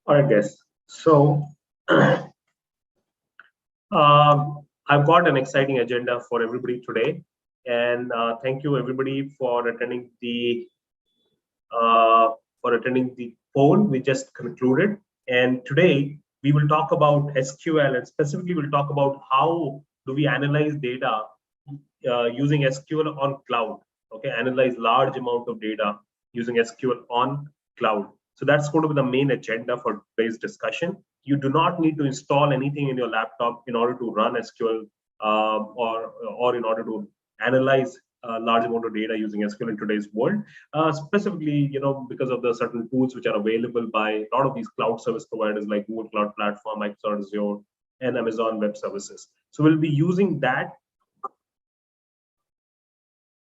All right, guys. So I've got an exciting agenda for everybody today, and thank you everybody for attending the poll we just concluded. And today we will talk about SQL, and specifically we'll talk about how do we analyze data using SQL on cloud. Okay, analyze large amount of data using SQL on cloud. So that's going to be the main agenda for today's discussion. You do not need to install anything in your laptop in order to run SQL or in order to analyze a large amount of data using SQL in today's world. Specifically, because of the certain tools which are available by a lot of these cloud service providers like Google Cloud Platform, Microsoft Azure, and Amazon Web Services. So we'll be using that.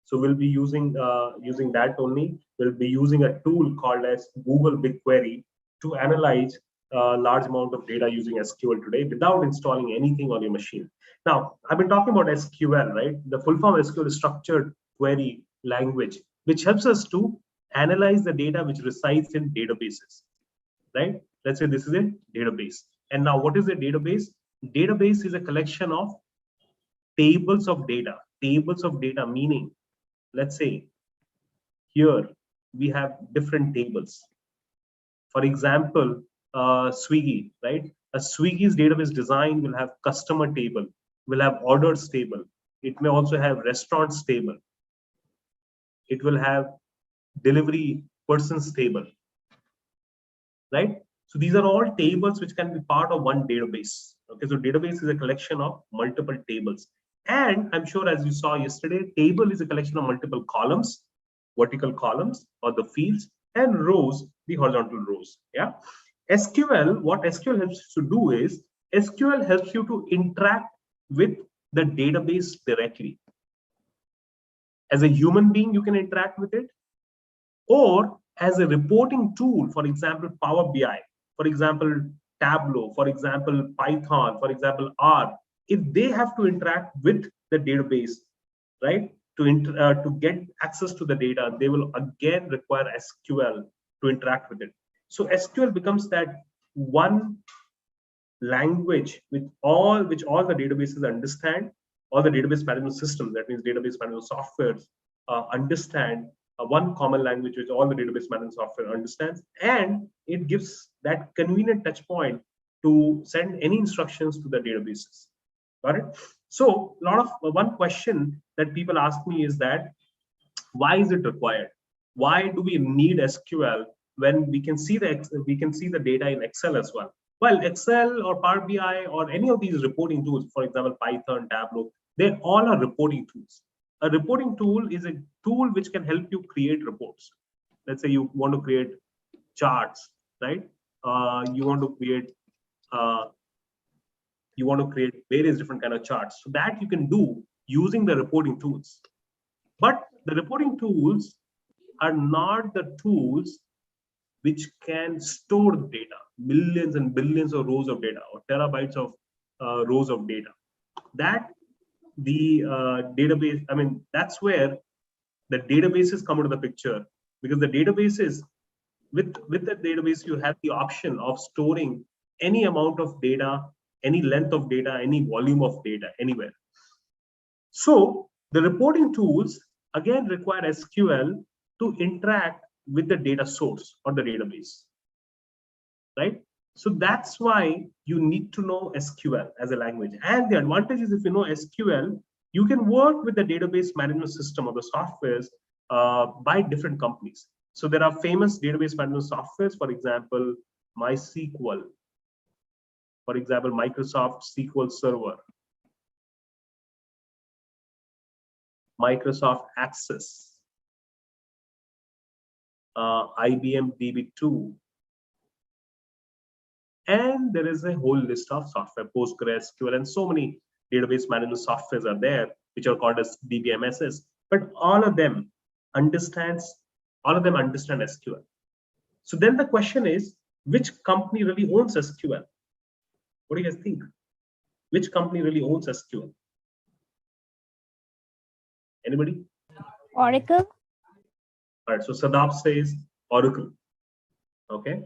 So we'll be using that only. We'll be using a tool called as Google BigQuery to analyze a large amount of data using SQL today without installing anything on your machine. Now, I've been talking about SQL, right? The full form of SQL is structured query language, which helps us to analyze the data which resides in databases, right? Let's say this is a database. And now what is a database? Database is a collection of tables of data. Tables of data meaning, let's say here we have different tables. For example, Swiggy, right? A Swiggy's database design will have customer table, will have orders table. It may also have restaurants table. It will have delivery persons table, right? So these are all tables which can be part of one database. Okay, so database is a collection of multiple tables. And I'm sure, as you saw yesterday, table is a collection of multiple columns, vertical columns or the fields, and rows, the horizontal rows. Yeah. SQL, what SQL helps you to do is SQL helps you to interact with the database directly. As a human being, you can interact with it, or as a reporting tool, for example, Power BI, for example, Tableau, for example, Python, for example, R. If they have to interact with the database, right, to get access to the data, they will again require SQL to interact with it. So SQL becomes that one language which all the databases understand, all the database management systems, that means database management softwares understand, one common language which all the database management software understands, and it gives that convenient touch point to send any instructions to the databases. Got it? So one question that people ask me is that why is it required? Why do we need SQL when we can see the data in Excel as well? Well, Excel or Power BI or any of these reporting tools, for example, Python, Tableau, they all are reporting tools. A reporting tool is a tool which can help you create reports. Let's say you want to create charts, right? You want to create various different kind of charts. So that you can do using the reporting tools. But the reporting tools are not the tools which can store data, millions and billions of rows of data or terabytes of rows of data. That the database, that's where the databases come into the picture, because the databases, with the database, you have the option of storing any amount of data, any length of data, any volume of data, anywhere. So the reporting tools again require SQL to interact with the data source or the database, right? So that's why you need to know SQL as a language. And the advantage is, if you know SQL, you can work with the database management system or the softwares by different companies. So there are famous database management softwares, for example, MySQL, for example, Microsoft SQL Server, Microsoft Access, IBM DB2, and there is a whole list of software, PostgreSQL, and so many database management softwares are there, which are called as DBMSs. But all of them understand SQL. So then the question is, which company really owns SQL? What do you guys think? Which company really owns SQL? Anybody? Oracle. All right, so Sadaf says Oracle. Okay.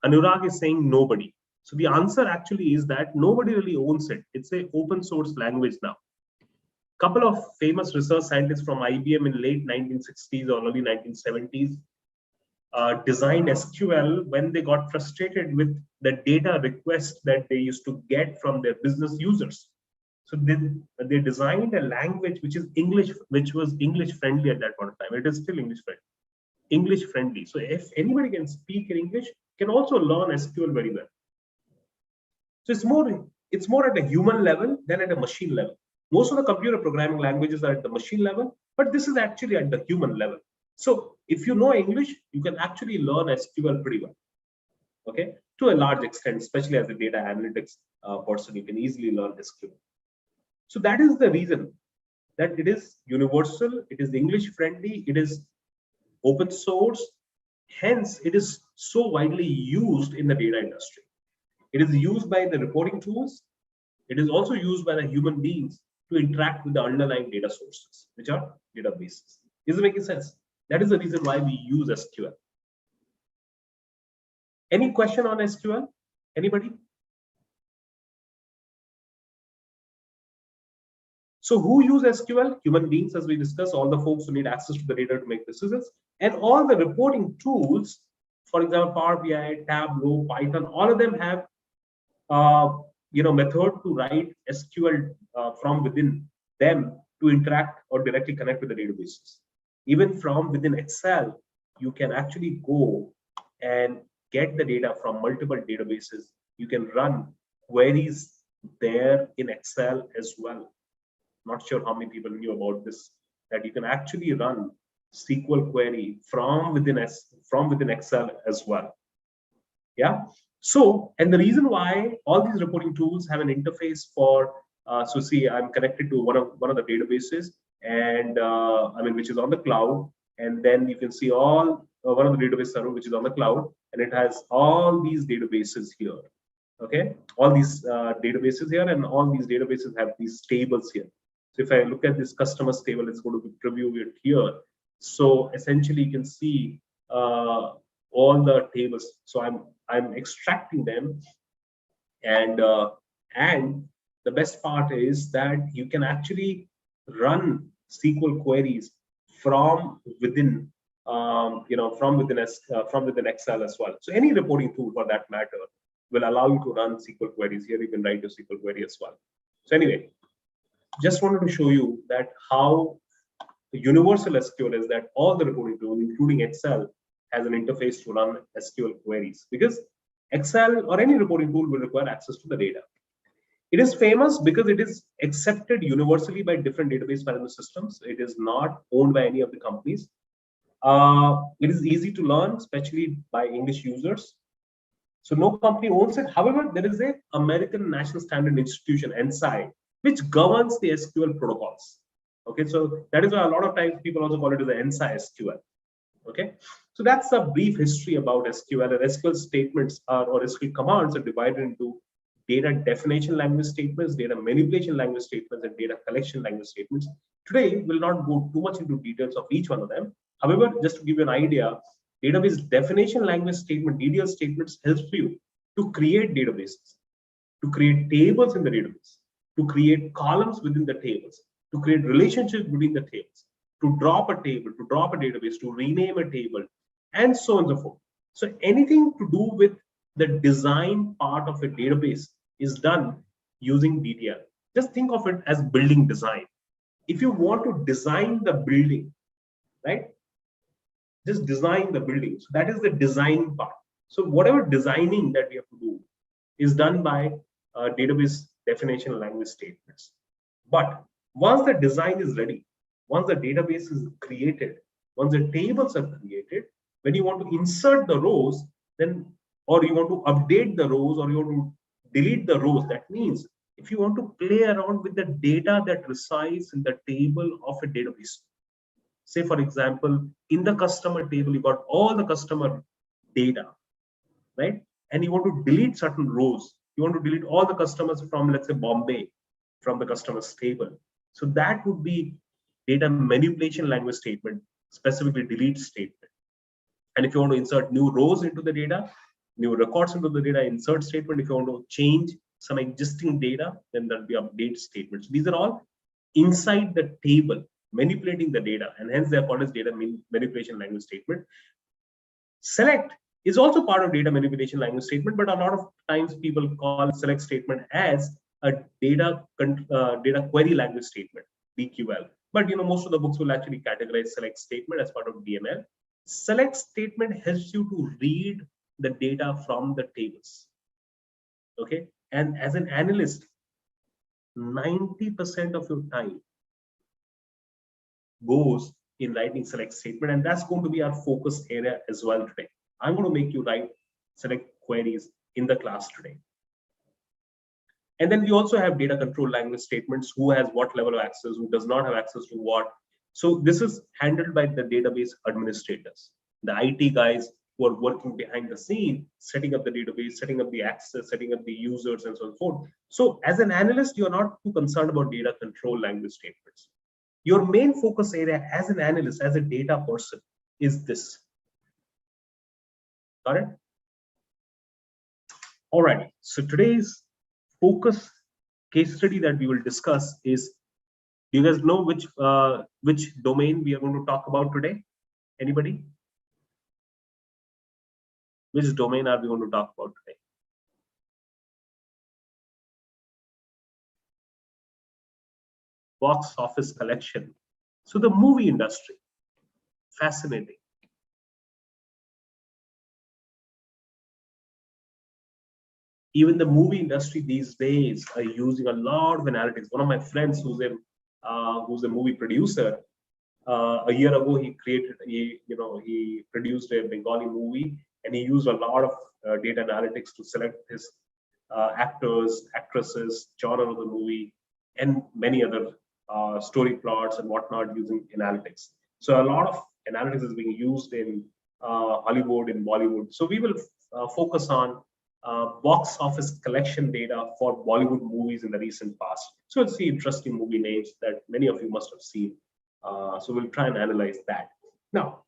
Anurag is saying nobody. So the answer actually is that nobody really owns it. It's an open source language now. Couple of famous research scientists from IBM in late 1960s or early 1970s designed SQL when they got frustrated with the data requests that they used to get from their business users. So they designed a language which is English, which was English friendly at that point of time. It is still English friendly. So if anybody can speak in English, can also learn SQL very well. So it's more at a human level than at a machine level. Most of the computer programming languages are at the machine level, but this is actually at the human level. So if you know English, you can actually learn SQL pretty well. Okay, to a large extent, especially as a data analytics person, you can easily learn SQL. So that is the reason that it is universal, it is English friendly, it is open source. Hence, it is so widely used in the data industry. It is used by the reporting tools. It is also used by the human beings to interact with the underlying data sources, which are databases. Is it making sense? That is the reason why we use SQL. Any question on SQL? Anybody? So who use SQL? Human beings, as we discussed, all the folks who need access to the data to make decisions, and all the reporting tools, for example, Power BI, Tableau, Python, all of them have method to write SQL from within them to interact or directly connect with the databases. Even from within Excel, you can actually go and get the data from multiple databases. You can run queries there in Excel as well. Not sure how many people knew about this, that you can actually run SQL query from within Excel as well. Yeah. So, and the reason why all these reporting tools have an interface for, so see, I'm connected to one of the databases, and which is on the cloud, and then you can see all one of the database server which is on the cloud, and it has all these databases here. Okay, all these databases here, and all these databases have these tables here. So if I look at this customers table, it's going to preview it here. So essentially, you can see all the tables. So I'm extracting them, and the best part is that you can actually run SQL queries from within from within Excel as well. So any reporting tool for that matter will allow you to run SQL queries. Here you can write your SQL query as well. So anyway, just wanted to show you that how universal SQL is, that all the reporting tools, including Excel, has an interface to run SQL queries, because Excel or any reporting tool will require access to the data. It is famous because it is accepted universally by different database management systems. It is not owned by any of the companies. It is easy to learn, especially by English users. So no company owns it. However, there is a American National Standard Institution, NSI, which governs the SQL protocols. Okay, so that is why a lot of times people also call it as the NSI SQL. Okay, so that's a brief history about SQL. And SQL statements or SQL commands are divided into data definition language statements, data manipulation language statements, and data collection language statements. Today, we'll not go too much into details of each one of them. However, just to give you an idea, database definition language statement, DDL statements, helps you to create databases, to create tables in the database, to create columns within the tables, to create relationships between the tables, to drop a table, to drop a database, to rename a table, and so on and so forth. So anything to do with the design part of a database is done using DDL. Just think of it as building design. If you want to design the building, right? Just design the building. So that is the design part. So whatever designing that we have to do is done by database definition language statements. But once the design is ready, once the database is created, once the tables are created, when you want to insert the rows, then, or you want to update the rows, or you want to delete the rows, that means if you want to play around with the data that resides in the table of a database, say for example, in the customer table, you got all the customer data, right? And you want to delete certain rows. You want to delete all the customers from, let's say, Bombay, from the customer's table. So that would be data manipulation language statement, specifically delete statement. And if you want to insert new rows into the data, new records into the data, insert statement. If you want to change some existing data, then there'll be update statements. These are all inside the table, manipulating the data, and hence they are called as data manipulation language statement. Select is also part of data manipulation language statement, but a lot of times people call select statement as a data query language statement, DQL. But most of the books will actually categorize select statement as part of DML. Select statement helps you to read the data from the tables. Okay, and as an analyst, 90% of your time goes in writing select statement, and that's going to be our focus area as well today. I'm going to make you write select queries in the class today. And then we also have data control language statements, who has what level of access, who does not have access to what. So this is handled by the database administrators, the IT guys who are working behind the scene, setting up the database, setting up the access, setting up the users, and so on and so forth. So as an analyst, you're not too concerned about data control language statements. Your main focus area as an analyst, as a data person, is this. Got it? All right. So today's focus case study that we will discuss is, do you guys know which domain we are going to talk about today? Anybody? Which domain are we going to talk about today? Box office collection. So the movie industry, fascinating. Even the movie industry these days are using a lot of analytics. One of my friends who's a movie producer, a year ago he produced a Bengali movie, and he used a lot of data analytics to select his actors, actresses, genre of the movie, and many other story plots and whatnot using analytics. So a lot of analytics is being used in Hollywood, in Bollywood. So we will focus on box office collection data for Bollywood movies in the recent past. So it's the interesting movie names that many of you must have seen. So we'll try and analyze that. Now,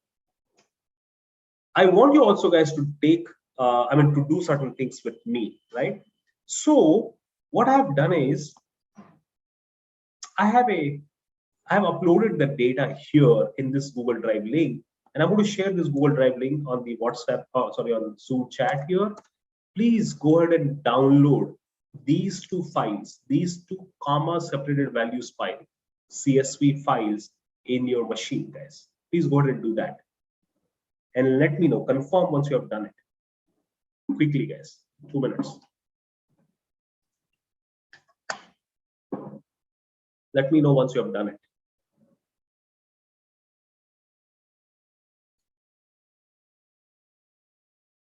I want you also guys to take, to do certain things with me, right? So what I've done is, I have uploaded the data here in this Google Drive link, and I'm going to share this Google Drive link on the on Zoom chat here. Please go ahead and download these two files, these two comma separated values file, CSV files in your machine, guys. Please go ahead and do that. And let me know, confirm once you have done it. Quickly, guys, 2 minutes. Let me know once you have done it.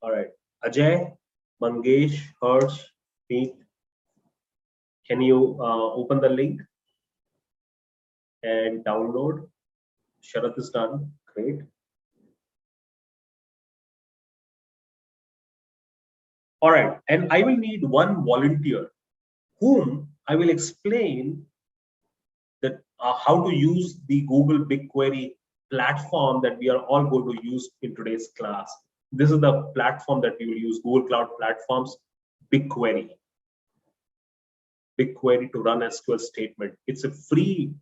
All right, Ajay, Mangesh, Harsh, Pete, can you open the link and download? Sharath is done. Great. All right, and I will need one volunteer whom I will explain that how to use the Google BigQuery platform that we are all going to use in today's class. This is the platform that we will use, Google Cloud Platforms, BigQuery. BigQuery to run SQL statement. It's a free,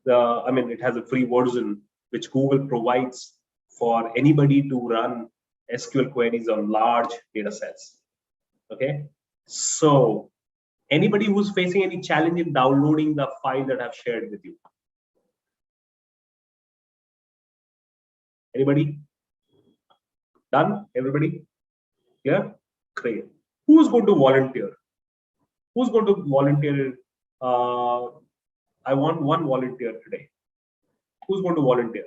it has a free version which Google provides for anybody to run SQL queries on large data sets. Okay, so anybody who's facing any challenge in downloading the file that I've shared with you? Anybody? Done? Everybody? Yeah? Great. Who's going to volunteer? Who's going to volunteer? I want one volunteer today. Who's going to volunteer?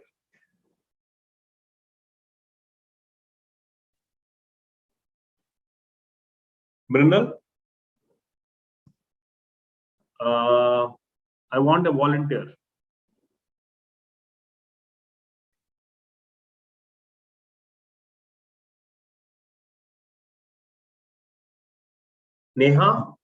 Mrinal? I want a volunteer. Neha?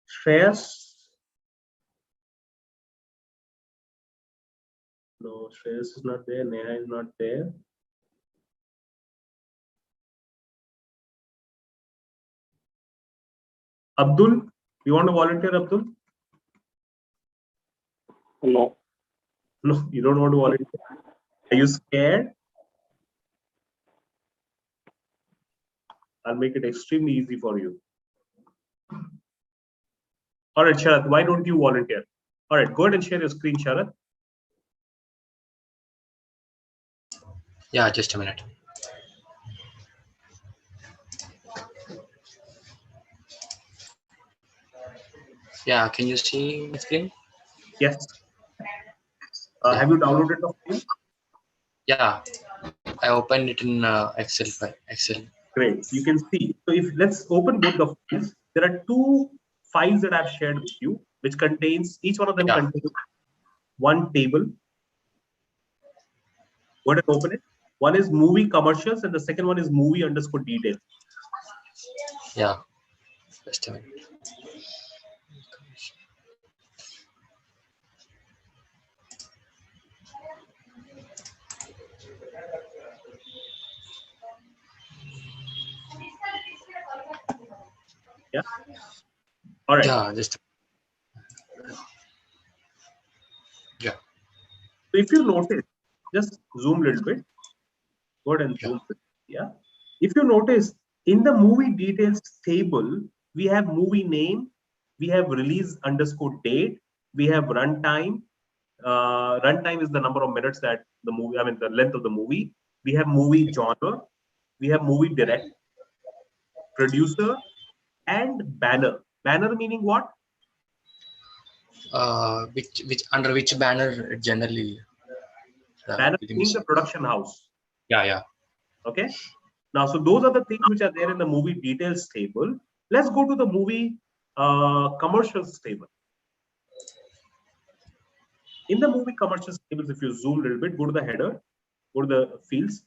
Shreyas? No, Shreyas is not there. Neha is not there. Abdul, you want to volunteer, Abdul? No. No, you don't want to volunteer. Are you scared? I'll make it extremely easy for you. All right, Sharath, why don't you volunteer? All right, go ahead and share your screen, Sharath. Yeah, just a minute. Yeah, can you see my screen? Yes. Yeah. Have you downloaded the file? Yeah, I opened it in Excel file. Excel. Great. You can see. So if let's open both the files. There are two files that I've shared with you, which contains each one of them contains one table. Go ahead and open it. One is movie commercials, and the second one is movie underscore details. Yeah, just a minute. Yeah. All right. Yeah, just. Yeah. So if you notice, just zoom a little bit. Go ahead and zoom. Yeah. If you notice, in the movie details table, we have movie name, we have release underscore date, we have runtime. Runtime is the number of minutes that the movie, I mean, the length of the movie. We have movie genre, we have movie director, producer, and banner. Banner meaning what? Which under which banner generally? Banner meaning the production house. Yeah. Okay. Now, so those are the things which are there in the movie details table. Let's go to the movie commercials table. In the movie commercials tables, if you zoom a little bit, go to the header, go to the fields.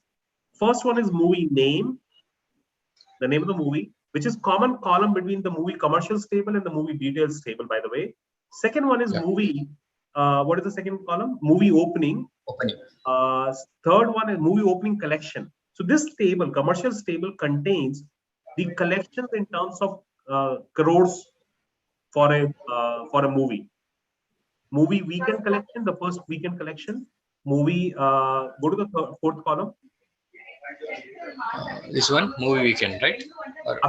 First one is movie name, the name of the movie, which is common column between the movie commercials table and the movie details table, by the way. Second one is movie. What is the second column? Movie opening. Third one is movie opening collection. So this table, commercials table, contains the collections in terms of crores for a movie. Movie weekend collection, the first weekend collection. Movie. Go to the fourth column. This one, movie weekend, right? Or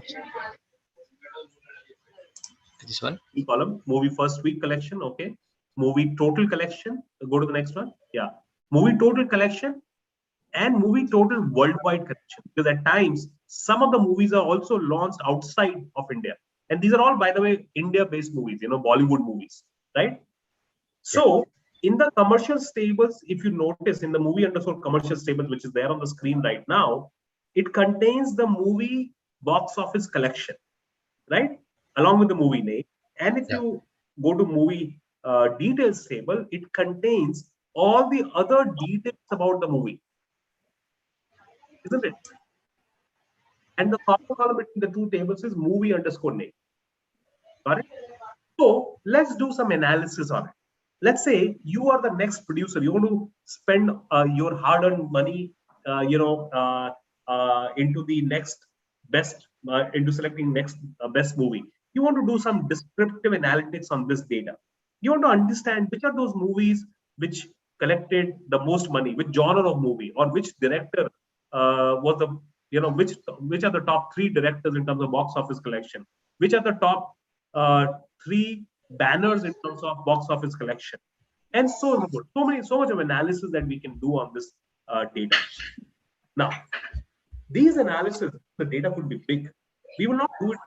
this one? Column, movie first week collection. Okay. Movie total collection. Go to the next one. Yeah. Movie total collection and movie total worldwide collection. Because at times, some of the movies are also launched outside of India. And these are all, by the way, India-based movies, Bollywood movies, right? So in the commercials tables, if you notice in the movie underscore commercials table, which is there on the screen right now, it contains the movie box office collection, right? Along with the movie name. And if you go to movie details table, it contains all the other details about the movie, isn't it? And the common column between the two tables is movie underscore name. Got it? So let's do some analysis on it. Let's say you are the next producer. You want to spend your hard-earned money, into the next best, into selecting next best movie. You want to do some descriptive analytics on this data. You want to understand which are those movies which collected the most money, which genre of movie, or which director was the, which are the top 3 directors in terms of box office collection, which are the top 3 banners in terms of box office collection, and so on. So much of analysis that we can do on this data. Now, these analysis, the data could be big. We will not do it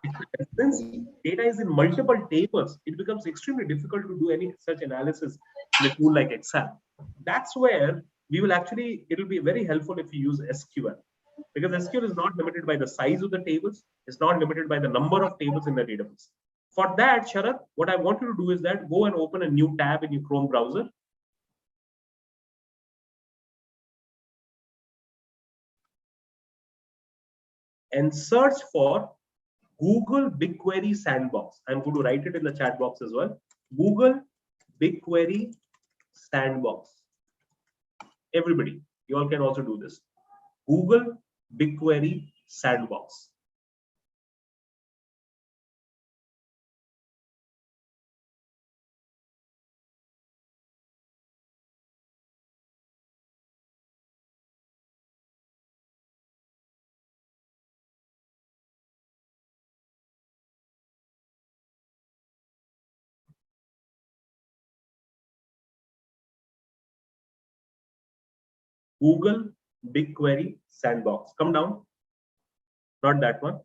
since data is in multiple tables. It becomes extremely difficult to do any such analysis in a tool like Excel. That's where we will actually, it will be very helpful if you use SQL, because SQL is not limited by the size of the tables. It's not limited by the number of tables in the database. For that, Sharath, what I want you to do is that go and open a new tab in your Chrome browser. And search for Google BigQuery Sandbox. I'm going to write it in the chat box as well. Google BigQuery Sandbox. Everybody, you all can also do this. Google BigQuery Sandbox. Google BigQuery Sandbox. Come down. Not that one.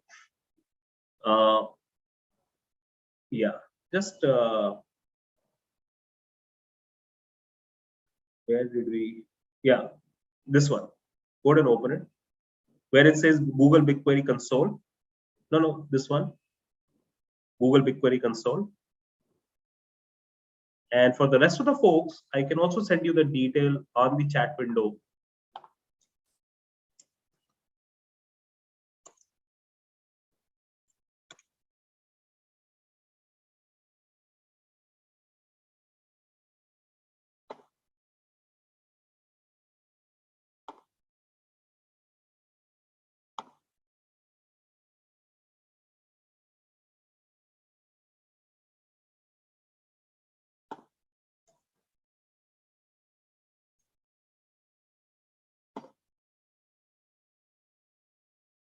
Yeah, just where did we? Yeah, this one. Go ahead and open it. Where it says Google BigQuery Console. No, this one. Google BigQuery Console. And for the rest of the folks, I can also send you the detail on the chat window.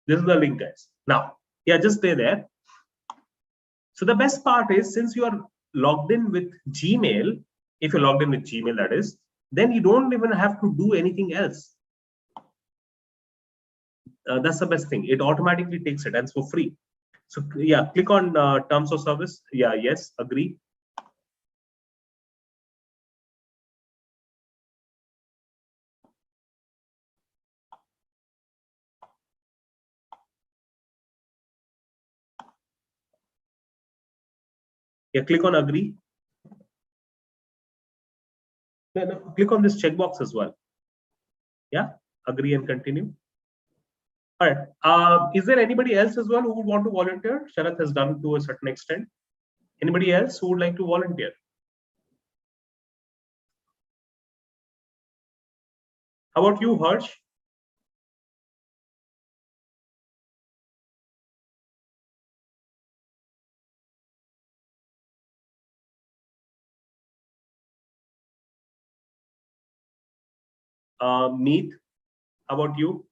This is the link, guys. Now, yeah, just stay there. So the best part is, since you are logged in with Gmail, if you're logged in with Gmail, that is, then you don't even have to do anything else. That's the best thing. It automatically takes it, and it's for free. So yeah, click on terms of service. Yeah, yes, agree. Yeah, click on agree. No, click on this checkbox as well. Yeah, agree and continue. All right. Is there anybody else as well who would want to volunteer? Sharath has done to a certain extent. Anybody else who would like to volunteer? How about you, Harsh? Meet, how about you?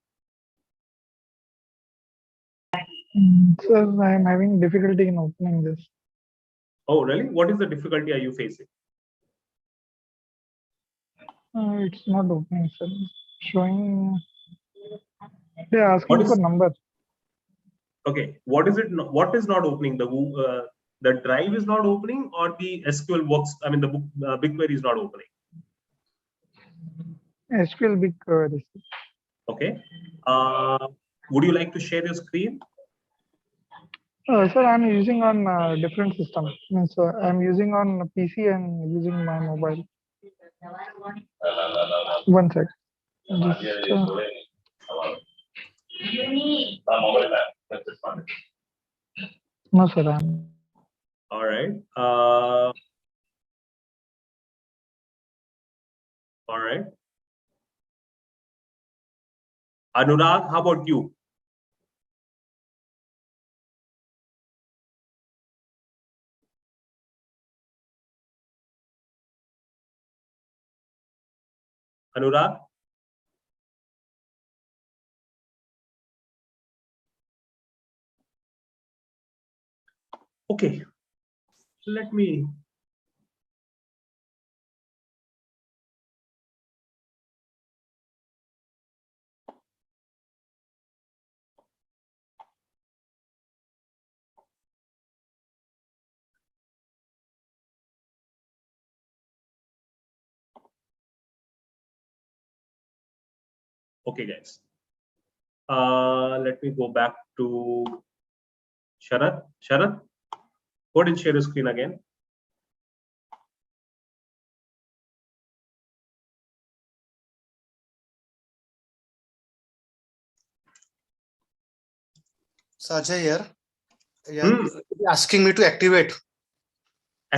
Sir, I am having difficulty in opening this. Oh, really? What is the difficulty are you facing? It's not opening, sir. Showing. They are asking for number. Okay, what is it? What is not opening? The drive is not opening, or the SQL works? I mean, the BigQuery is not opening. SQL BigQuery. Okay. Would you like to share your screen? Sir, I'm using on different system. Means I'm using on PC and using my mobile. One sec. No, sir. All right. All right. Anurag, how about you? Anurag? Okay. Let me. Okay, guys. Let me go back to Sharath. Sharath, go ahead and share your screen again. Sajay here. Yeah, asking me to activate.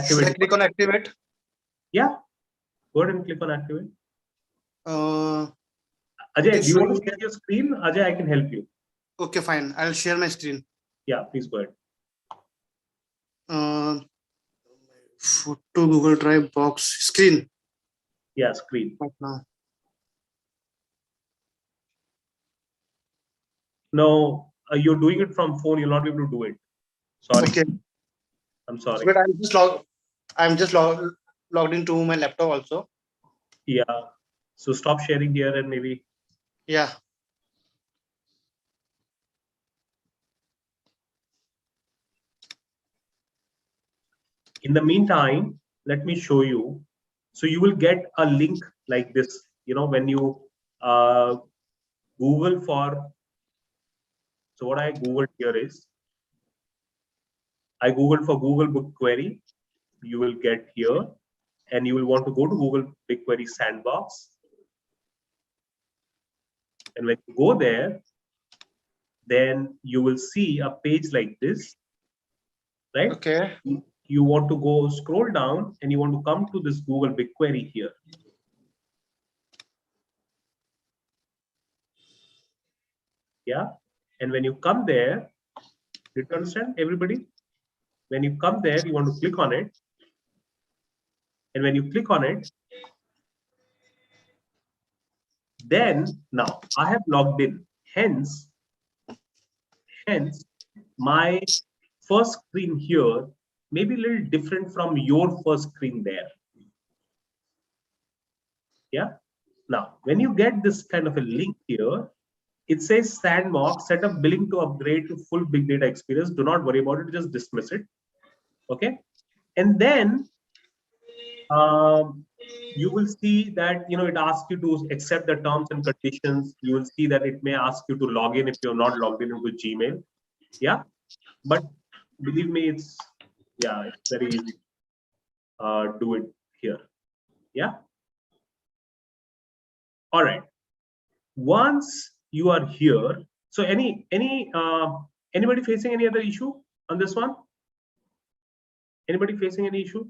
Should I click on activate? Yeah, go ahead and click on activate. Ajay, okay, do you want to showing- share your screen? Ajay, I can help you. Okay, fine. I'll share my screen. Yeah, please go ahead. Photo Google Drive box screen Yeah, screen. right now. No, you're doing it from phone. You'll not be able to do it. Sorry. Okay, I'm sorry. but I'm just logged into my laptop also. Yeah. So stop sharing here and maybe. Yeah. In the meantime, let me show you. So you will get a link like this. You know, when you Google for. So what I Googled here is, I Googled for Google BigQuery. You will get here, and you will want to go to Google BigQuery Sandbox. And when you go there, then you will see a page like this, right? Okay. You want to go scroll down and you want to come to this Google BigQuery here. Yeah. And when you come there, did you understand, everybody? When you come there, you want to click on it. And when you click on it, then now I have logged in. Hence, my first screen here may be a little different from your first screen there. Yeah. Now, when you get this kind of a link here, it says Sandbox, set up billing to upgrade to full big data experience. Do not worry about it, just dismiss it. Okay. And then you will see that, you know, it asks you to accept the terms and conditions. You will see that it may ask you to log in if you're not logged in into Gmail. Yeah. But believe me, it's very easy. Do it here. Yeah. All right. Once you are here, so anybody facing any other issue on this one? Anybody facing any issue?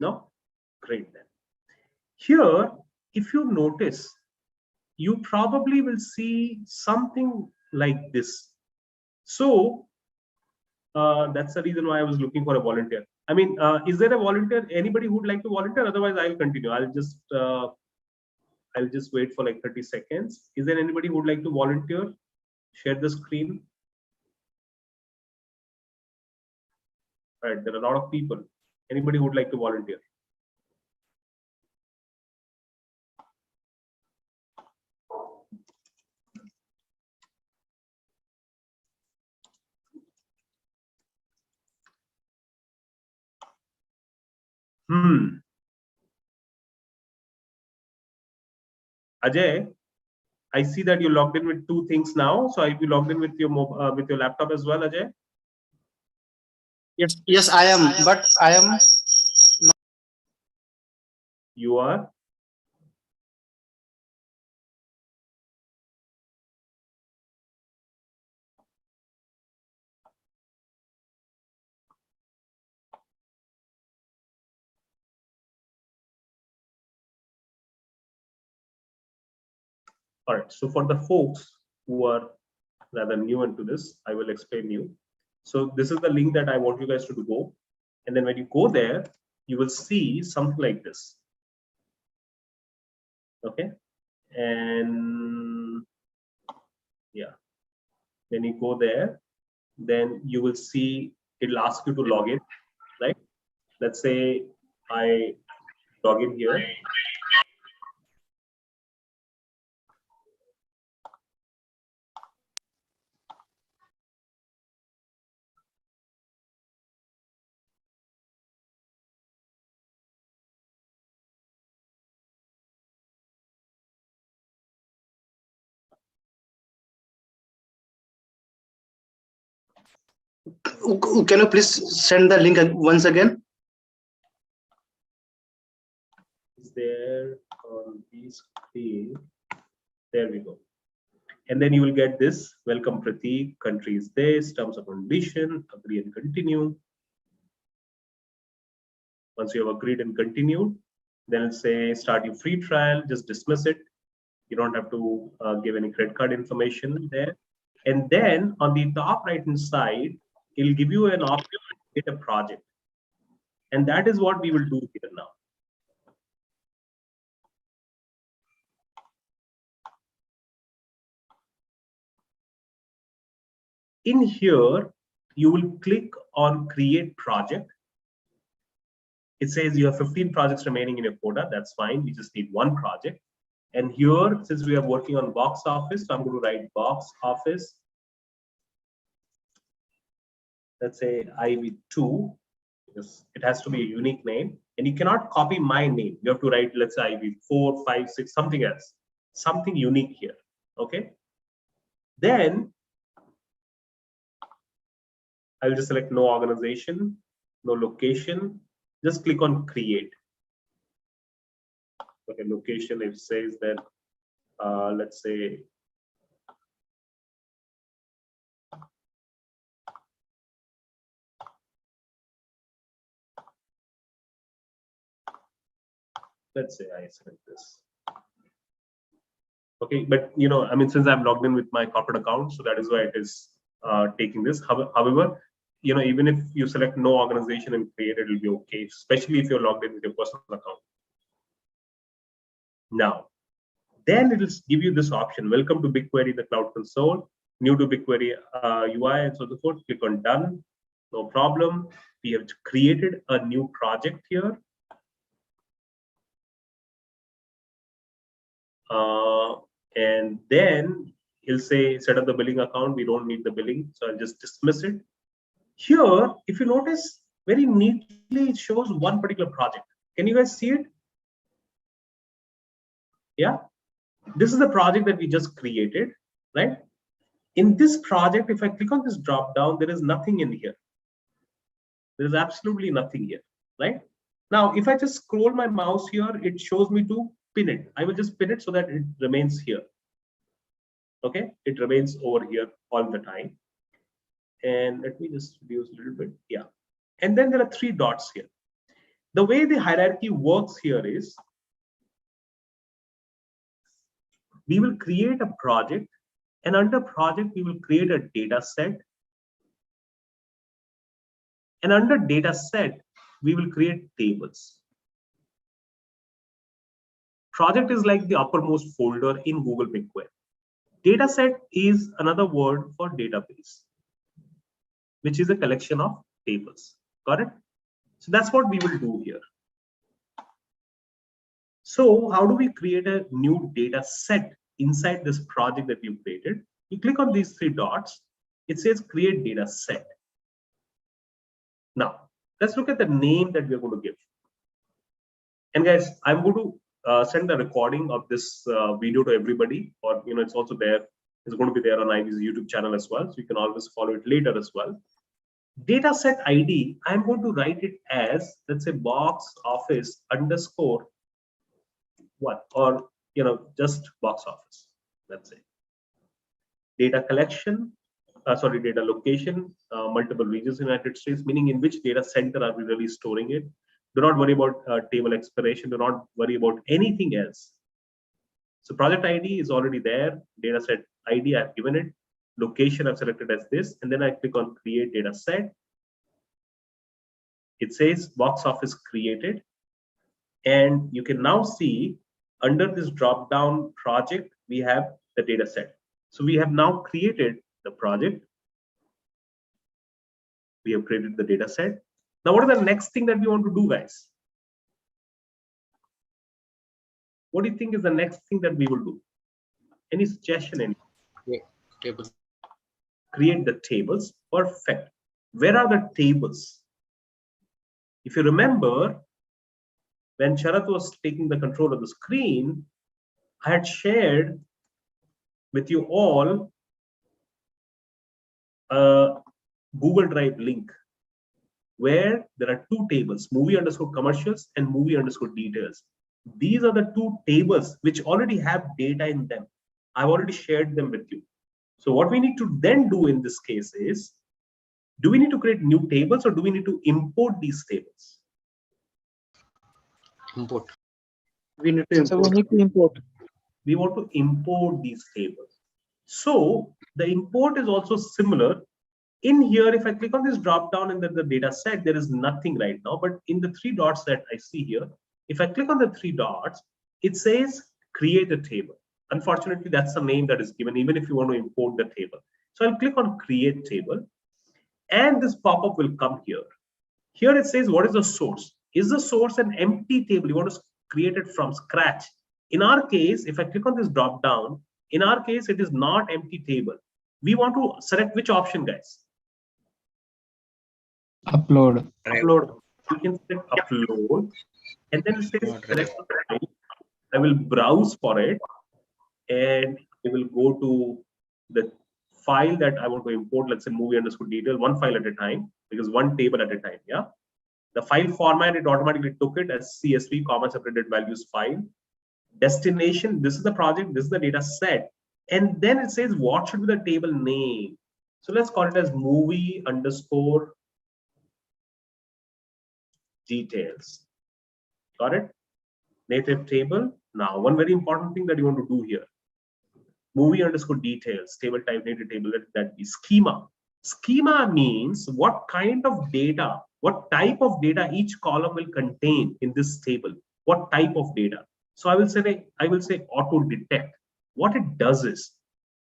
No? Great then. Here, if you notice, you probably will see something like this. So that's the reason why I was looking for a volunteer. I mean, is there a volunteer? Anybody who would like to volunteer? Otherwise, I'll continue. I'll just wait for like 30 seconds. Is there anybody who would like to volunteer? Share the screen. Right, there are a lot of people. Anybody who would like to volunteer? Ajay, I see that you logged in with two things now. So are you logged in with your laptop as well, Ajay? Yes, I am. But I am. You are. All right. So for the folks who are rather new into this, I will explain you. So this is the link that I want you guys to go. And then when you go there, you will see something like this. Okay. And yeah, when you go there, then you will see it'll ask you to log in, right? Let's say I log in here. Can you please send the link once again? Is there on the screen? There we go. And then you will get this. Welcome, Prateek. Country is this. Terms of condition. Agree and continue. Once you have agreed and continued, then it'll say start your free trial, just dismiss it. You don't have to give any credit card information there. And then on the top right hand side, it'll give you an option to create a project. And that is what we will do here now. In here, you will click on create project. It says you have 15 projects remaining in your quota. That's fine. We just need one project. And here, since we are working on box office, so I'm going to write box office. Let's say IV2, because it has to be a unique name. And you cannot copy my name. You have to write, let's say IV4, 5, 6, something else, something unique here. Okay. Then I'll just select no organization, no location. Just click on create. Okay, location, it says that, let's say, I select this. Okay, but I mean, since I'm logged in with my corporate account, so that is why it is taking this. However, even if you select no organization and create, it will be okay, especially if you're logged in with your personal account. Now, then it will give you this option, welcome to BigQuery, the cloud console, new to BigQuery UI and so forth. Click on done, no problem. We have created a new project here. And then he'll say, set up the billing account. We don't need the billing, so I'll just dismiss it. Here, if you notice, very neatly, it shows one particular project. Can you guys see it? Yeah. This is the project that we just created, right? In this project, if I click on this drop down, there is nothing in here. There is absolutely nothing here, right? Now, if I just scroll my mouse here, it shows me to pin it. I will just pin it so that it remains here. Okay, it remains over here all the time. And let me just reduce a little bit. Yeah. And then there are 3 dots here. The way the hierarchy works here is, we will create a project, and under project, we will create a data set. And under data set, we will create tables. Project is like the uppermost folder in Google BigQuery. Data set is another word for database, which is a collection of tables. Got it? So that's what we will do here. So how do we create a new data set inside this project that we've created? You click on these 3 dots. It says create data set. Now, let's look at the name that we're going to give. And guys, I'm going to send a recording of this video to everybody, or it's also there. It's going to be there on Ivy's YouTube channel as well, so you can always follow it later as well. Data set ID, I'm going to write it as, let's say, box office underscore what, or just box office. Let's say data collection, data location, multiple regions in the United States, meaning in which data center are we really storing it. Do not worry about table expiration. Do not worry about anything else. So project ID is already there. Data set ID, I've given it. Location, I've selected as this. And then I click on create data set. It says box office created. And you can now see under this drop down project, we have the data set. So we have now created the project. We have created the data set. Now, what is the next thing that we want to do, guys? What do you think is the next thing that we will do? Any suggestion? Table. Create the tables. Perfect. Where are the tables? If you remember, when Sharat was taking the control of the screen, I had shared with you all a Google Drive link where there are 2 tables, movie underscore commercials and movie underscore details. These are the 2 tables which already have data in them. I've already shared them with you. So what we need to then do in this case is, do we need to create new tables or do we need to import these tables? Import. We need to So we import. need to import. We want to import these tables. So the import is also similar. In here, if I click on this drop down in the data set, there is nothing right now. But in the three dots that I see here, if I click on the three dots, it says create a table. Unfortunately, that's the name that is given, even if you want to import the table. So I'll click on create table, and this pop-up will come here. Here it says, what is the source? Is the source an empty table? You want to create it from scratch. In our case, if I click on this drop down, in our case, it is not empty table. We want to select which option, guys? Upload. Upload. You can select upload, and then it says select a file. I will browse for it, and I will go to the file that I want to import. Let's say movie underscore detail, one file at a time, because one table at a time. Yeah. The file format, it automatically took it as CSV, comma separated values file. Destination, this is the project, this is the data set. And then it says what should be the table name. So let's call it as movie underscore details. Got it? Native table. Now, one very important thing that you want to do here. Movie underscore details, table type, native table, let that be schema. Schema means what kind of data, what type of data each column will contain in this table. What type of data? So I will say auto detect. What it does is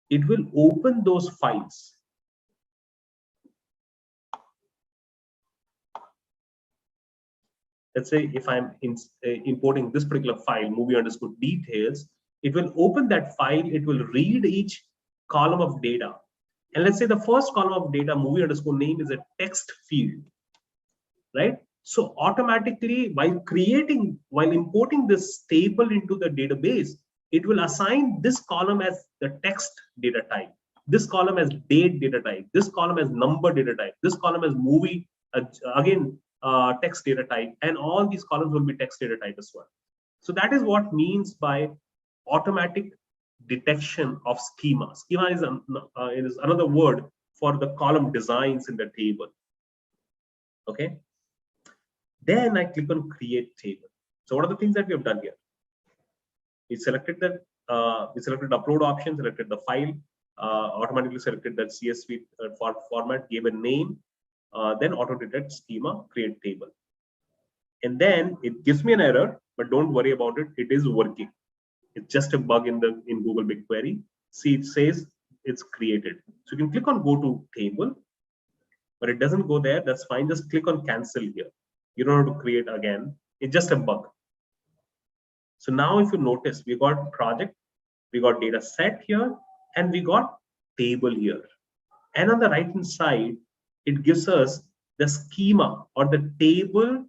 it will open those files. Let's say if I'm importing this particular file, movie underscore details, it will open that file. It will read each column of data. And let's say the first column of data, movie underscore name, is a text field, right? So automatically, while importing this table into the database, it will assign this column as the text data type, this column as date data type, this column as number data type, this column as movie, text data type, and all these columns will be text data type as well. So that is what means by automatic detection of schema. Schema is another word for the column designs in the table. Okay. Then I click on create table. So what are the things that we have done here? We selected the upload option, selected the file, automatically selected that CSV format, gave a name, then auto detect schema, create table. And then it gives me an error, but don't worry about it. It is working. It's just a bug in Google BigQuery. See, it says it's created. So you can click on go to table, but it doesn't go there. That's fine. Just click on cancel here. You don't have to create again. It's just a bug. So now if you notice, we got project, we got data set here, and we got table here. And on the right hand side, it gives us the schema or the table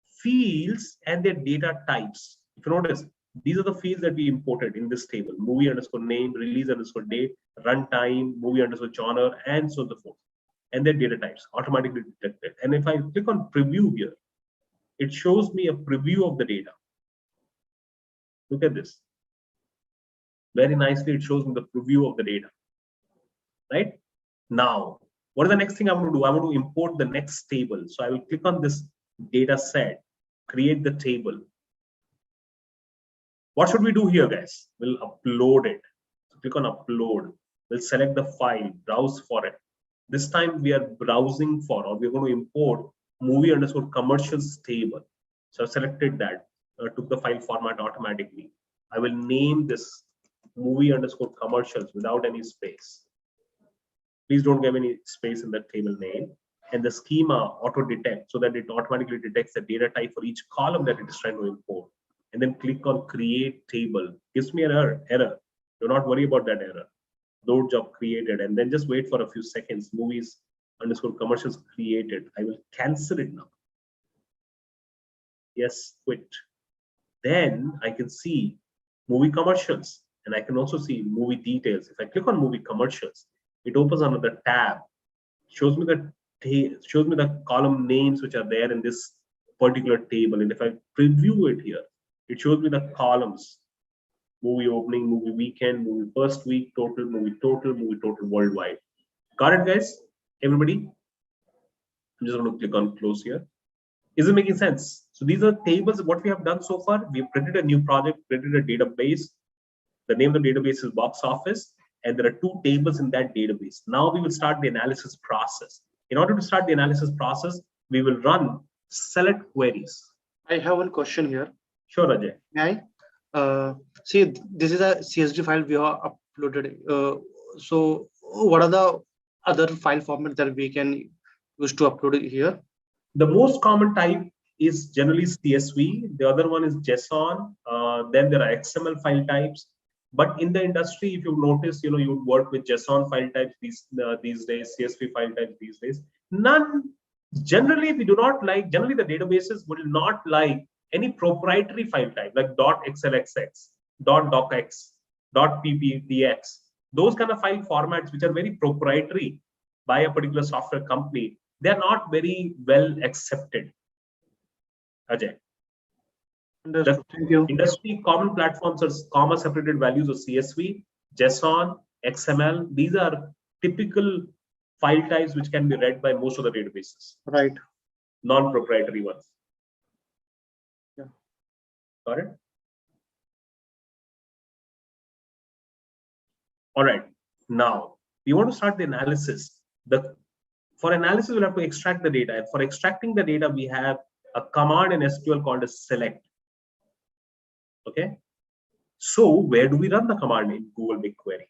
fields and their data types. If you notice, these are the fields that we imported in this table: movie underscore name, release underscore date, runtime, movie underscore genre, and so forth. And their data types automatically detected. And if I click on preview here, it shows me a preview of the data. Look at this. Very nicely, it shows me the preview of the data. Right? Now, what is the next thing I want to do? I want to import the next table. So I will click on this data set, create the table. What should we do here, guys? We'll upload it. So click on upload. We'll select the file, browse for it. This time we are browsing for, or we're going to import movie underscore commercials table. So I've selected that, took the file format automatically. I will name this movie underscore commercials without any space. Please don't give any space in the table name. And the schema auto detect, so that it automatically detects the data type for each column that it is trying to import. And then click on create table. Gives me an error. Do not worry about that error. Load job created, and then just wait for a few seconds. Movies underscore commercials created. I will cancel it now. Yes, quit. Then I can see movie commercials, and I can also see movie details. If I click on movie commercials, it opens another tab. Shows me the column names which are there in this particular table. And if I preview it here, it shows me the columns: movie opening, movie weekend, movie first week, total, movie total worldwide. Got it, guys? Everybody? I'm just going to click on close here. Is it making sense? So these are tables. What we have done so far, we've created a new project, created a database. The name of the database is Box Office, and there are 2 tables in that database. Now we will start the analysis process. In order to start the analysis process, we will run select queries. I have one question here. Sure, Ajay. May I? See, this is a CSV file we have uploaded. So what are the other file formats that we can use to upload it here? The most common type is generally CSV. The other one is JSON. Then there are XML file types. But in the industry, if you notice, you would work with JSON file types these days, CSV file types these days. None. Generally, we do not like. Generally, the databases will not like any proprietary file type like .xlxx, .docx, .pptx. Those kind of file formats which are very proprietary by a particular software company, they are not very well accepted. Ajay. Thank you. Industry common platforms are comma separated values of CSV, JSON, XML. These are typical file types which can be read by most of the databases. Right. Non-proprietary ones. Yeah. Got it? All right. Now we want to start the analysis. For analysis, we'll have to extract the data. And for extracting the data, we have a command in SQL called as select. Okay. So where do we run the command in Google BigQuery?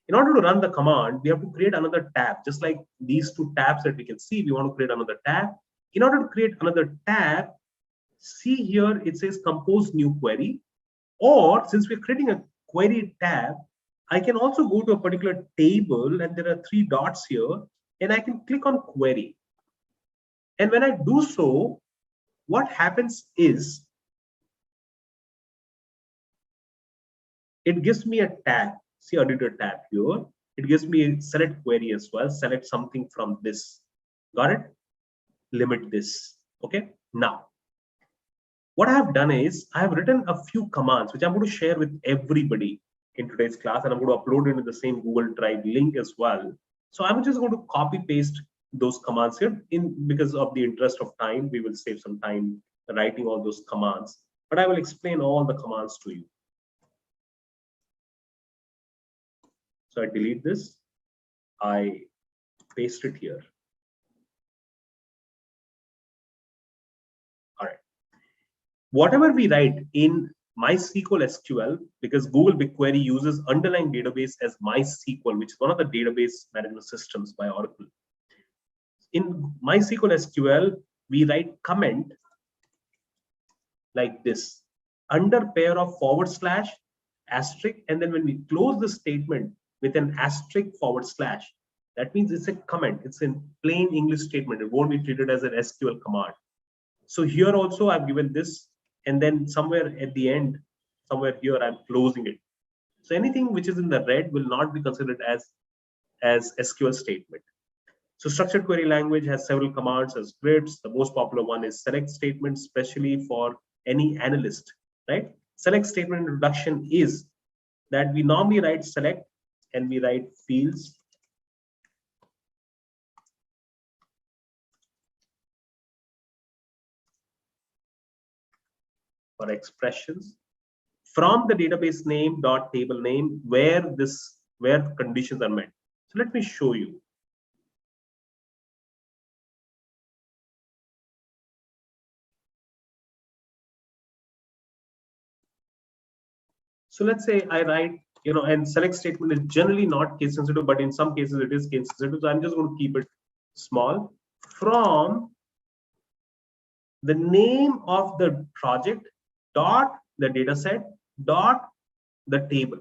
In order to run the command, we have to create another tab. Just like these 2 tabs that we can see, we want to create another tab. In order to create another tab, see here, it says compose new query. Or since we're creating a query tab, I can also go to a particular table and there are 3 dots here and I can click on query. And when I do so, what happens is it gives me a tab. See editor tab here. It gives me a select query as well. Select something from this. Got it? Limit this. Okay. Now, what I have done is I have written a few commands which I'm going to share with everybody in today's class, and I'm going to upload it into the same Google Drive link as well. So I'm just going to copy paste those commands here. Because of the interest of time, we will save some time writing all those commands, but I will explain all the commands to you. So I delete this, I paste it here. All right. Whatever we write in MySQL SQL, because Google BigQuery uses underlying database as MySQL, which is one of the database management systems by Oracle. In MySQL SQL, we write comment like this, under pair of /, asterisk, and then when we close the statement with an asterisk /, that means it's a comment. It's in plain English statement. It won't be treated as an SQL command. So here also I've given this, and then somewhere at the end, somewhere here I'm closing it. So anything which is in the red will not be considered as SQL statement. So structured query language has several commands as scripts. The most popular one is select statement, especially for any analyst, right? Select statement introduction is that we normally write select and we write fields. For expressions from the database name dot table name where conditions are met. So let me show you. So let's say I write, and select statement is generally not case sensitive, but in some cases it is case sensitive. So I'm just going to keep it small. From the name of the project dot the dataset dot the table.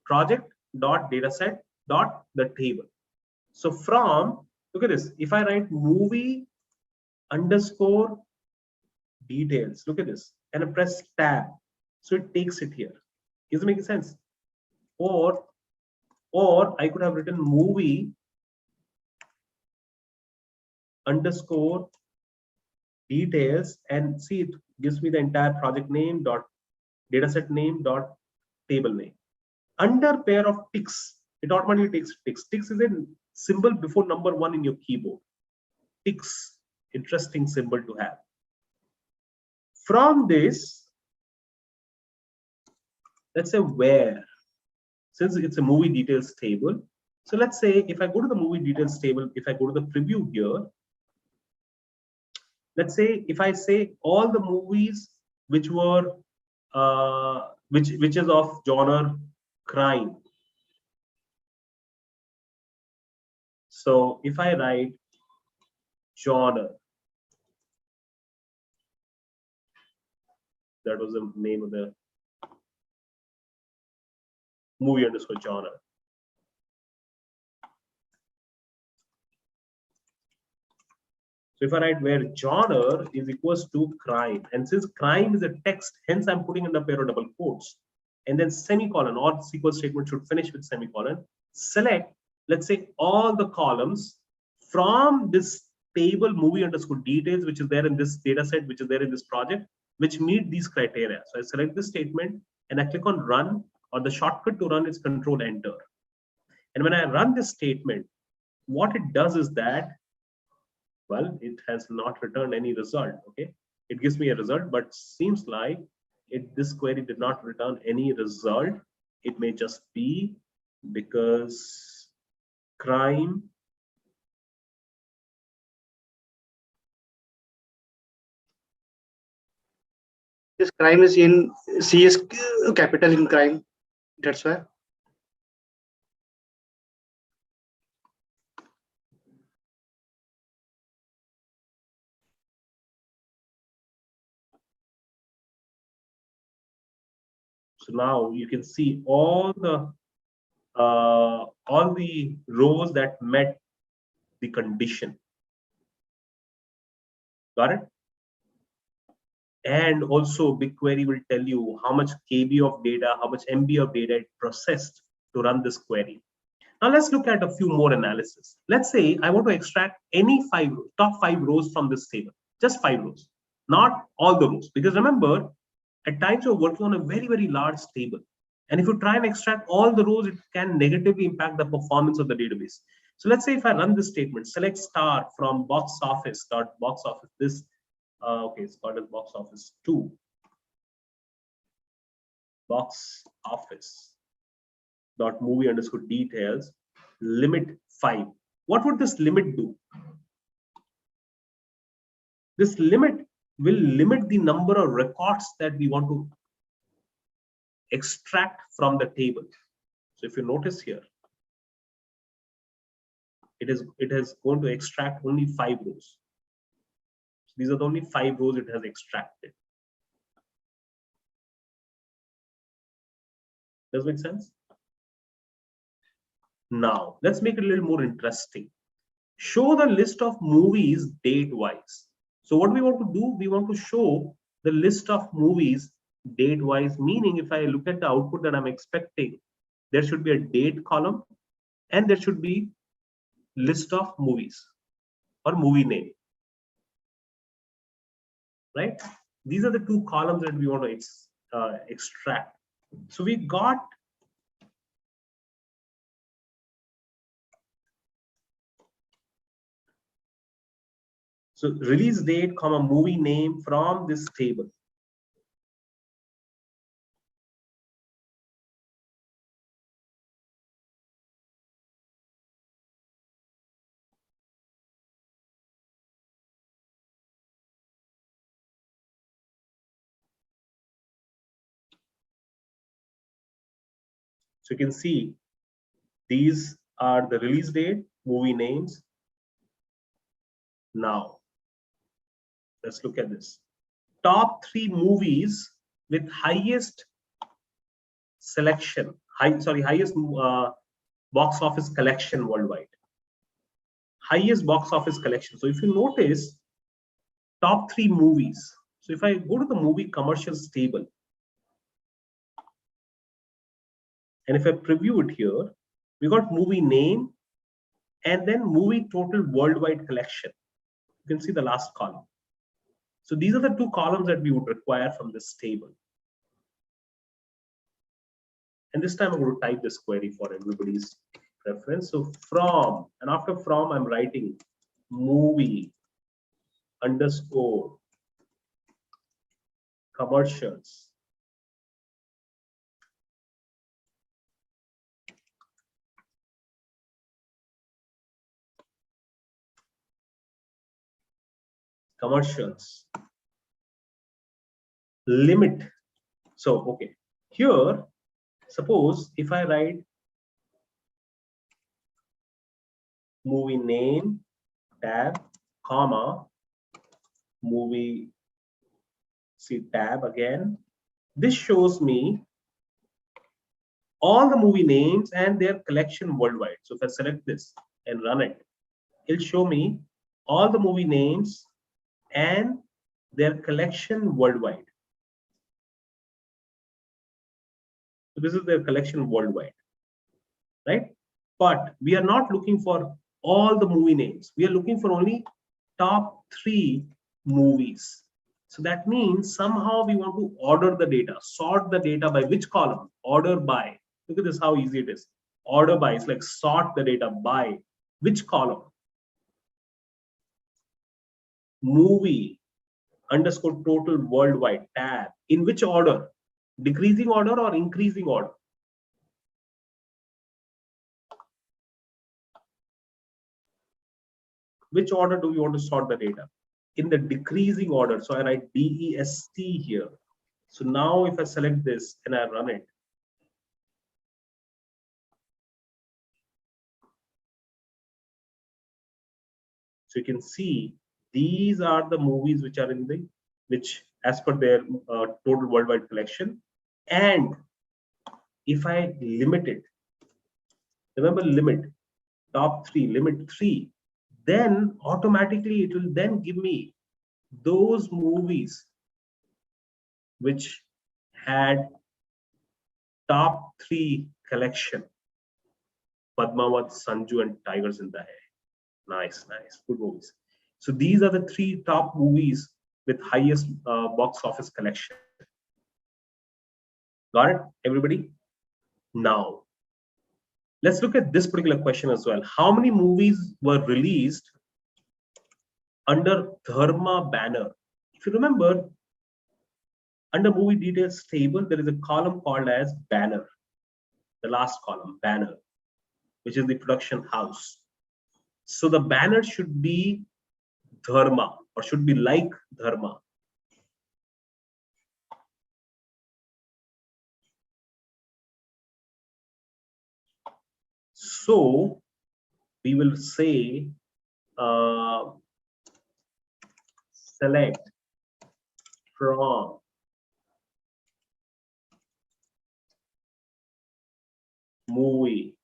Project dot dataset dot the table. So from, look at this, if I write movie underscore details, look at this, and I press tab, so it takes it here. Is it making sense? Or I could have written movie underscore details, and see, it gives me the entire project name dot dataset name dot table name. Under pair of ticks, it automatically takes ticks. Ticks is a symbol before number 1 in your keyboard. Ticks, interesting symbol to have. From this, let's say where, since it's a movie details table. So let's say if I go to the movie details table, if I go to the preview here, let's say if I say all the movies which were which is of genre crime. So if I write genre, that was the name of the movie underscore genre. So if I write where genre is equals to crime, and since crime is a text, hence I'm putting in the pair of double quotes, and then semicolon, or SQL statement should finish with semicolon. Select, let's say, all the columns from this table movie underscore details, which is there in this data set, which is there in this project, which meet these criteria. So I select this statement and I click on run, or the shortcut to run is Control Enter. And when I run this statement, what it does is that, well, it has not returned any result. Okay, it gives me a result, but seems like this query did not return any result. It may just be because crime This crime is in CS capital in crime. That's why. So now you can see all the rows that met the condition. Got it? And also BigQuery will tell you how much KB of data, how much MB of data it processed to run this query. Now let's look at a few more analysis. Let's say I want to extract any top 5 rows from this table, just 5 rows, not all the rows. Because remember, at times you're working on a very, very large table. And if you try and extract all the rows, it can negatively impact the performance of the database. So let's say if I run this statement, select star from box office, this, okay, it's called as box office 2. Box office dot movie underscore details, limit 5. What would this limit do? This limit will limit the number of records that we want to extract from the table. So if you notice here, it is going to extract only 5 rows. So these are the only 5 rows it has extracted. Does it make sense? Now let's make it a little more interesting. Show the list of movies date wise. So what we want to do, we want to show the list of movies date wise, meaning if I look at the output that I'm expecting, there should be a date column and there should be list of movies or movie name, right? These are the 2 columns that we want to extract. So we got release date, comma movie name from this table. So you can see these are the release date, movie names. Now let's look at this. Top 3 movies with highest selection, highest box office collection worldwide. Highest box office collection. So if you notice, top 3 movies. So if I go to the movie commercials table, and if I preview it here, we got movie name and then movie total worldwide collection. You can see the last column. So these are the 2 columns that we would require from this table. And this time I'm going to type this query for everybody's reference. So from, and after from, I'm writing movie underscore commercials. Commercials. Limit. So, okay, here, suppose if I write movie name, tab, comma, movie, see tab again, this shows me all the movie names and their collection worldwide. So if I select this and run it, it'll show me all the movie names and their collection worldwide. So this is their collection worldwide, right? But we are not looking for all the movie names. We are looking for only top 3 movies. So that means somehow we want to order the data, sort the data by which column? Order by. Look at this, how easy it is. Order by, it's like sort the data by which column? Movie underscore total worldwide tab. In which order? Decreasing order or increasing order? Which order do we want to sort the data? In the decreasing order. So I write DEST here. So now if I select this and I run it, so you can see these are the movies which are in the, which as per their total worldwide collection. And if I limit it, remember limit, top 3, limit 3, then automatically it will then give me those movies which had top 3 collection. Padmavat, Sanju and Tigers Zinda Hai. Nice, nice, good movies. So these are the 3 top movies with highest box office collection. Got it, everybody? Now, let's look at this particular question as well. How many movies were released under Dharma banner? If you remember, under movie details table, there is a column called as banner, the last column, banner, which is the production house. So the banner should be Dharma or should be like Dharma. So we will say select from movie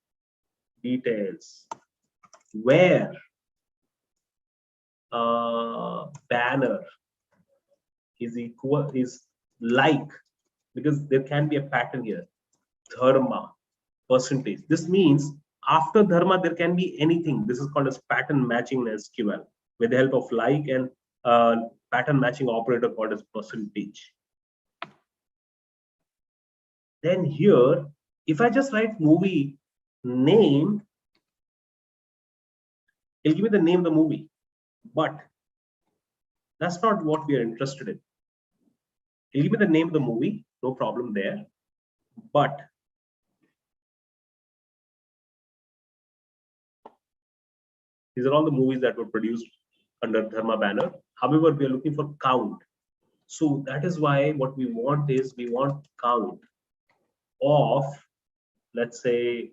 details where banner is equal, is like, because there can be a pattern here, Dharma percentage. This means after Dharma there can be anything. This is called as pattern matching in SQL with the help of like and pattern matching operator called as percentage. Then here, if I just write movie name, it'll give me the name of the movie, but that's not what we are interested in. It'll give me the name of the movie, no problem there, but these are all the movies that were produced under Dharma banner. However, we are looking for count. So that is why what we want is, we want count of, let's say,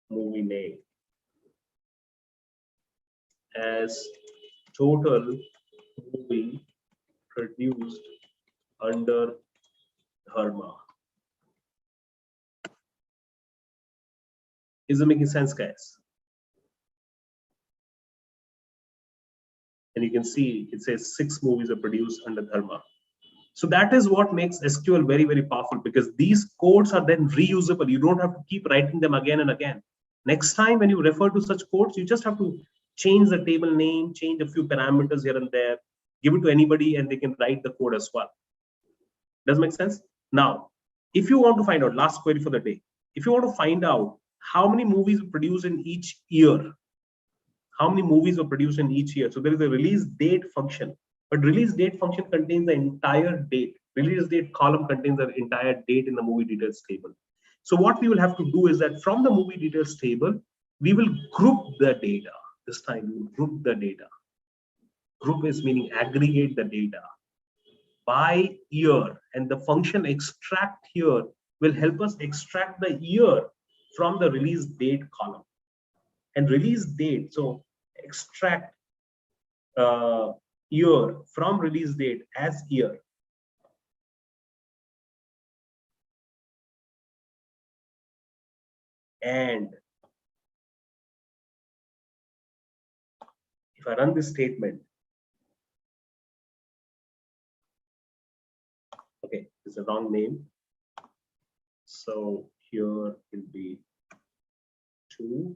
movie name as total movie produced under Dharma. Is it making sense, guys? And you can see it says 6 movies are produced under Dharma. So that is what makes SQL very, very powerful, because these codes are then reusable. You don't have to keep writing them again and again. Next time when you refer to such codes, you just have to change the table name, change a few parameters here and there, give it to anybody and they can write the code as well. Does make sense? Now, if you want to find out, last query for the day, if you want to find out how many movies were produced in each year, how many movies were produced in each year. So there is a release date function, But release date function contains the entire date. Release date column contains the entire date in the movie details table. So what we will have to do is that from the movie details table, we will group the data. This time we will group the data. Group is meaning aggregate the data by year, and the function extract here will help us extract the year from the release date column. And release date, so extract year from release date as year. And if I run this statement, okay, it's a wrong name. So here will be 2.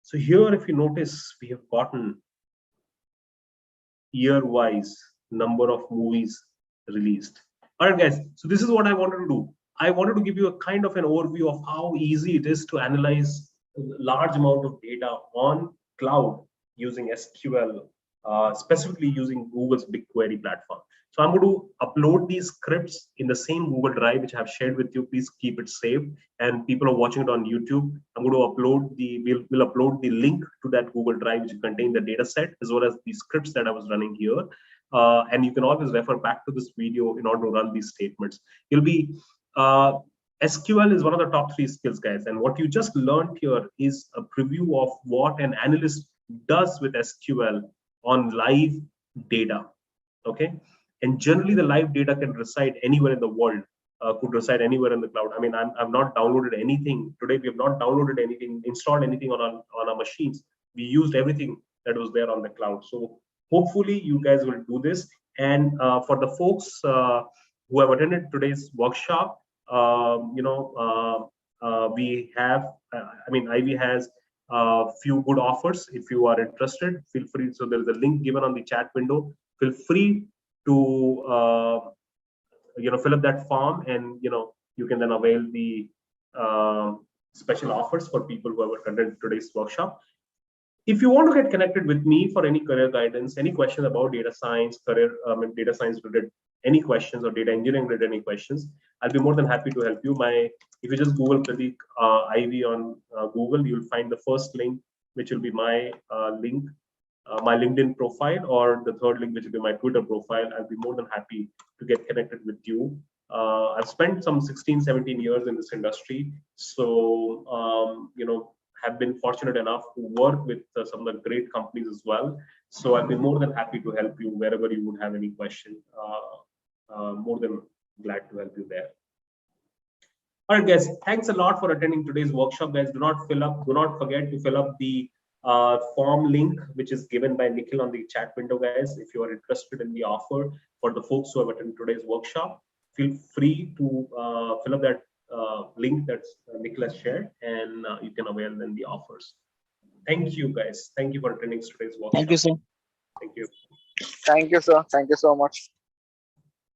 So here, if you notice, we have gotten year-wise number of movies released. All right, guys. So this is what I wanted to do. I wanted to give you a kind of an overview of how easy it is to analyze a large amount of data on cloud using SQL, specifically using Google's BigQuery platform. So I'm going to upload these scripts in the same Google Drive, which I have shared with you. Please keep it saved. And people are watching it on YouTube, I'm going to upload we'll upload the link to that Google Drive, which contains the data set, as well as the scripts that I was running here. And you can always refer back to this video in order to run these statements. It'll be, SQL is one of the top 3 skills, guys. And what you just learned here is a preview of what an analyst does with SQL on live data, okay? And generally the live data can reside anywhere in the world, could reside anywhere in the cloud. I mean, I've not downloaded anything. Today, we have not downloaded anything, installed anything on our machines. We used everything that was there on the cloud. So hopefully you guys will do this. And for the folks who have attended today's workshop, we have, Ivy has a few good offers. If you are interested, feel free. So there is a link given on the chat window. Feel free to fill up that form, and you can then avail the special offers for people who have attended today's workshop. If you want to get connected with me for any career guidance, any questions about data science, data science related, any questions, or data engineering related any questions, I'll be more than happy to help you. If you just Google Prateek Ivy on Google, you'll find the first link, which will be my link, my LinkedIn profile, or the third link, which will be my Twitter profile. I'll be more than happy to get connected with you. I've spent some 16-17 years in this industry, so have been fortunate enough to work with some of the great companies as well. So I'll be more than happy to help you wherever you would have any question. More than glad to help you there. All right, guys, thanks a lot for attending today's workshop, guys. Do not forget to fill up the form link, which is given by Nikhil on the chat window, guys. If you are interested in the offer for the folks who have attended today's workshop, feel free to fill up that link that Nikhil has shared, and you can avail then the offers. Thank you, guys. Thank you for attending today's workshop. Thank you, sir. Thank you. Thank you, sir. Thank you so much.